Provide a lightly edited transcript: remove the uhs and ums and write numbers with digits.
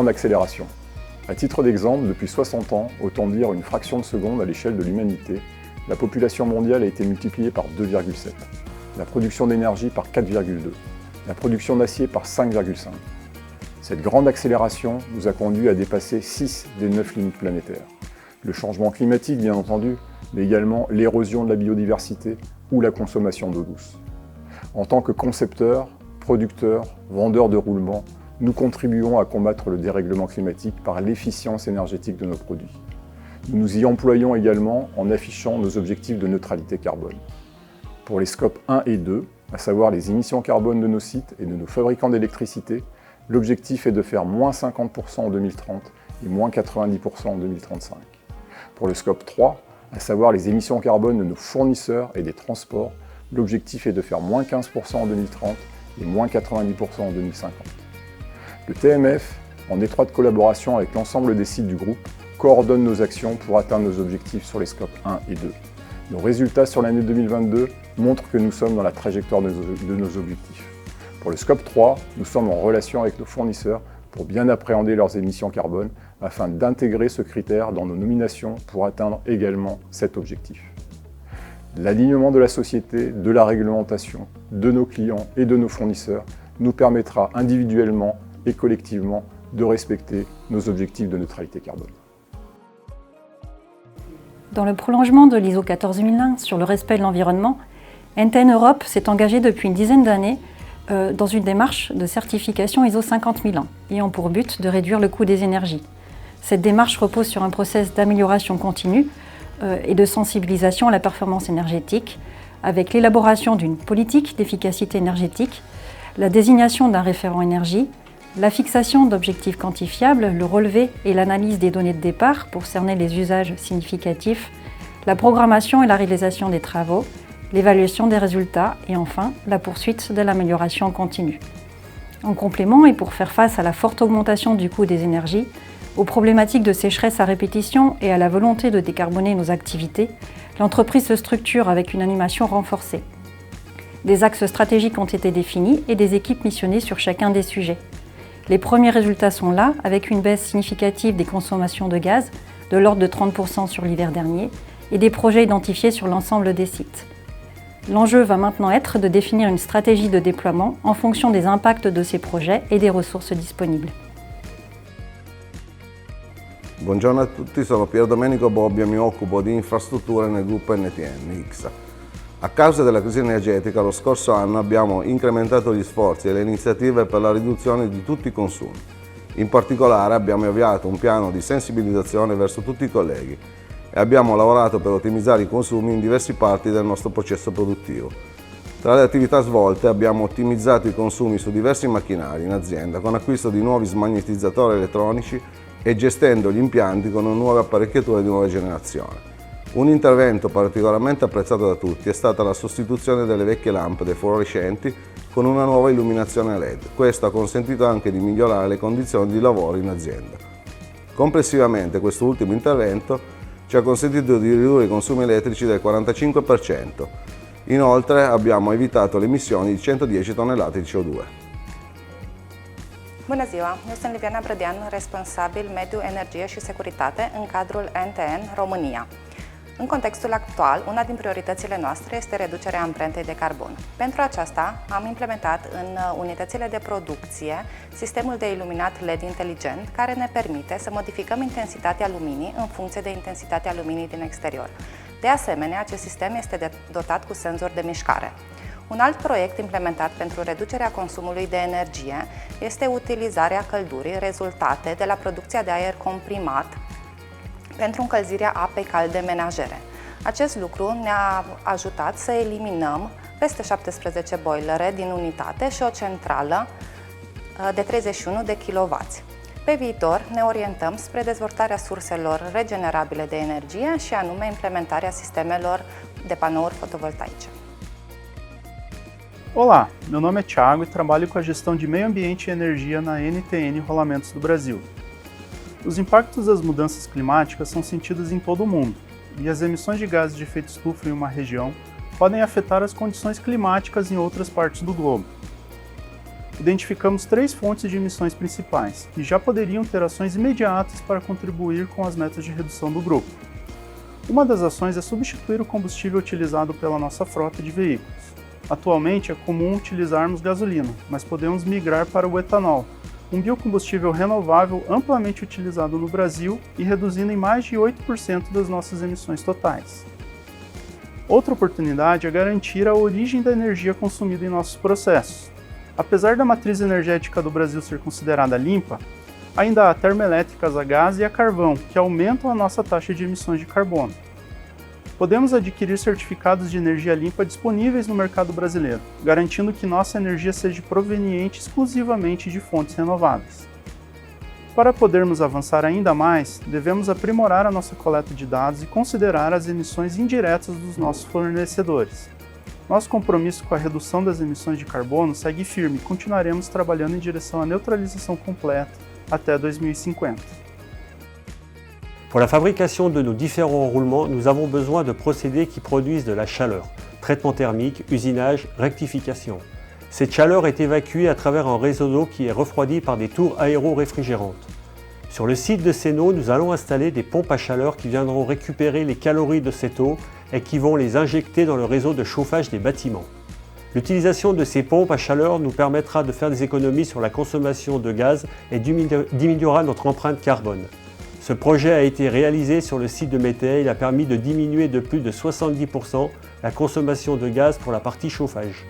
grande accélération. À titre d'exemple, depuis 60 ans, autant dire une fraction de seconde à l'échelle de l'humanité, la population mondiale a été multipliée par 2,7, la production d'énergie par 4,2, la production d'acier par 5,5. Cette grande accélération nous a conduit à dépasser 6 des 9 limites planétaires. Le changement climatique, bien entendu, mais également l'érosion de la biodiversité ou la consommation d'eau douce. En tant que concepteurs, producteurs, vendeurs de roulements, nous contribuons à combattre le dérèglement climatique par l'efficience énergétique de nos produits. Nous nous y employons également en affichant nos objectifs de neutralité carbone. Pour les scopes 1 et 2, à savoir les émissions carbone de nos sites et de nos fabricants d'électricité, l'objectif est de faire moins 50% en 2030 et moins 90% en 2035. Pour le scope 3, à savoir les émissions carbone de nos fournisseurs et des transports, l'objectif est de faire moins 15% en 2030 et moins 90% en 2050. Le TMF, en étroite collaboration avec l'ensemble des sites du groupe, coordonne nos actions pour atteindre nos objectifs sur les scopes 1 et 2. Nos résultats sur l'année 2022 montrent que nous sommes dans la trajectoire de nos objectifs. Pour le scope 3, nous sommes en relation avec nos fournisseurs pour bien appréhender leurs émissions carbone afin d'intégrer ce critère dans nos nominations pour atteindre également cet objectif. L'alignement de la société, de la réglementation, de nos clients et de nos fournisseurs nous permettra individuellement et collectivement de respecter nos objectifs de neutralité carbone. Dans le prolongement de l'ISO 14001 sur le respect de l'environnement, NTN Europe s'est engagé depuis une dizaine d'années dans une démarche de certification ISO 50001, ayant pour but de réduire le coût des énergies. Cette démarche repose sur un process d'amélioration continue et de sensibilisation à la performance énergétique, avec l'élaboration d'une politique d'efficacité énergétique, la désignation d'un référent énergie, la fixation d'objectifs quantifiables, le relevé et l'analyse des données de départ pour cerner les usages significatifs, la programmation et la réalisation des travaux, l'évaluation des résultats et enfin la poursuite de l'amélioration continue. En complément et pour faire face à la forte augmentation du coût des énergies, aux problématiques de sécheresse à répétition et à la volonté de décarboner nos activités, l'entreprise se structure avec une animation renforcée. Des axes stratégiques ont été définis et des équipes missionnées sur chacun des sujets. Les premiers résultats sont là, avec une baisse significative des consommations de gaz, de l'ordre de 30% sur l'hiver dernier, et des projets identifiés sur l'ensemble des sites. L'enjeu va maintenant être de définir une stratégie de déploiement en fonction des impacts de ces projets et des ressources disponibles. Buongiorno a tutti, sono Pier Domenico Bobbia, mi occupo di infrastrutture nel gruppo NTN X. A causa della crisi energetica, lo scorso anno abbiamo incrementato gli sforzi e le iniziative per la riduzione di tutti i consumi. In particolare abbiamo avviato un piano di sensibilizzazione verso tutti i colleghi e abbiamo lavorato per ottimizzare i consumi in diverse parti del nostro processo produttivo. Tra le attività svolte abbiamo ottimizzato i consumi su diversi macchinari in azienda con acquisto di nuovi smagnetizzatori elettronici e gestendo gli impianti con nuove apparecchiature di nuova generazione. Un intervento particolarmente apprezzato da tutti è stata la sostituzione delle vecchie lampade fluorescenti con una nuova illuminazione LED. Questo ha consentito anche di migliorare le condizioni di lavoro in azienda. Complessivamente questo ultimo intervento ci ha consentito di ridurre i consumi elettrici del 45%. Inoltre abbiamo evitato le emissioni di 110 tonnellate di CO2. Bună ziua! Eu sunt Liviana Brădean, responsabil mediu, energie și securitate în cadrul NTN România. În contextul actual, una din prioritățile noastre este reducerea amprentei de carbon. Pentru aceasta, am implementat în unitățile de producție sistemul de iluminat LED inteligent, care ne permite să modificăm intensitatea luminii în funcție de intensitatea luminii din exterior. De asemenea, acest sistem este dotat cu senzor de mișcare. Un alt proiect implementat pentru reducerea consumului de energie este utilizarea căldurii rezultate de la producția de aer comprimat pentru încălzirea apei calde menajere. Acest lucru ne-a ajutat să eliminăm peste 17 boilere din unitate și o centrală de 31 de kW. Pe viitor ne orientăm spre dezvoltarea surselor regenerabile de energie și anume implementarea sistemelor de panouri fotovoltaice. Olá, meu nome é Thiago e trabalho com a gestão de meio ambiente e energia na NTN Rolamentos do Brasil. Os impactos das mudanças climáticas são sentidos em todo o mundo, e as emissões de gases de efeito estufa em uma região podem afetar as condições climáticas em outras partes do globo. identificamos 3 fontes de emissões principais, que já poderiam ter ações imediatas para contribuir com as metas de redução do grupo. Uma das ações é substituir o combustível utilizado pela nossa frota de veículos. Atualmente é comum utilizarmos gasolina, mas podemos migrar para o etanol, um biocombustível renovável amplamente utilizado no Brasil e reduzindo em mais de 8% das nossas emissões totais. Outra oportunidade é garantir a origem da energia consumida em nossos processos. Apesar da matriz energética do Brasil ser considerada limpa, ainda há termoelétricas a gás e a carvão, que aumentam a nossa taxa de emissões de carbono. Podemos adquirir certificados de energia limpa disponíveis no mercado brasileiro, garantindo que nossa energia seja proveniente exclusivamente de fontes renováveis. Para podermos avançar ainda mais, devemos aprimorar a nossa coleta de dados e considerar as emissões indiretas dos nossos fornecedores. Nosso compromisso com a redução das emissões de carbono segue firme e continuaremos trabalhando em direção à neutralização completa até 2050. Pour la fabrication de nos différents roulements, nous avons besoin de procédés qui produisent de la chaleur. Traitement thermique, usinage, rectification. Cette chaleur est évacuée à travers un réseau d'eau qui est refroidi par des tours aéro-réfrigérantes. Sur le site de Seno, nous allons installer des pompes à chaleur qui viendront récupérer les calories de cette eau et qui vont les injecter dans le réseau de chauffage des bâtiments. L'utilisation de ces pompes à chaleur nous permettra de faire des économies sur la consommation de gaz et diminuera notre empreinte carbone. Ce projet a été réalisé sur le site de Mété. Il a permis de diminuer de plus de 70% la consommation de gaz pour la partie chauffage.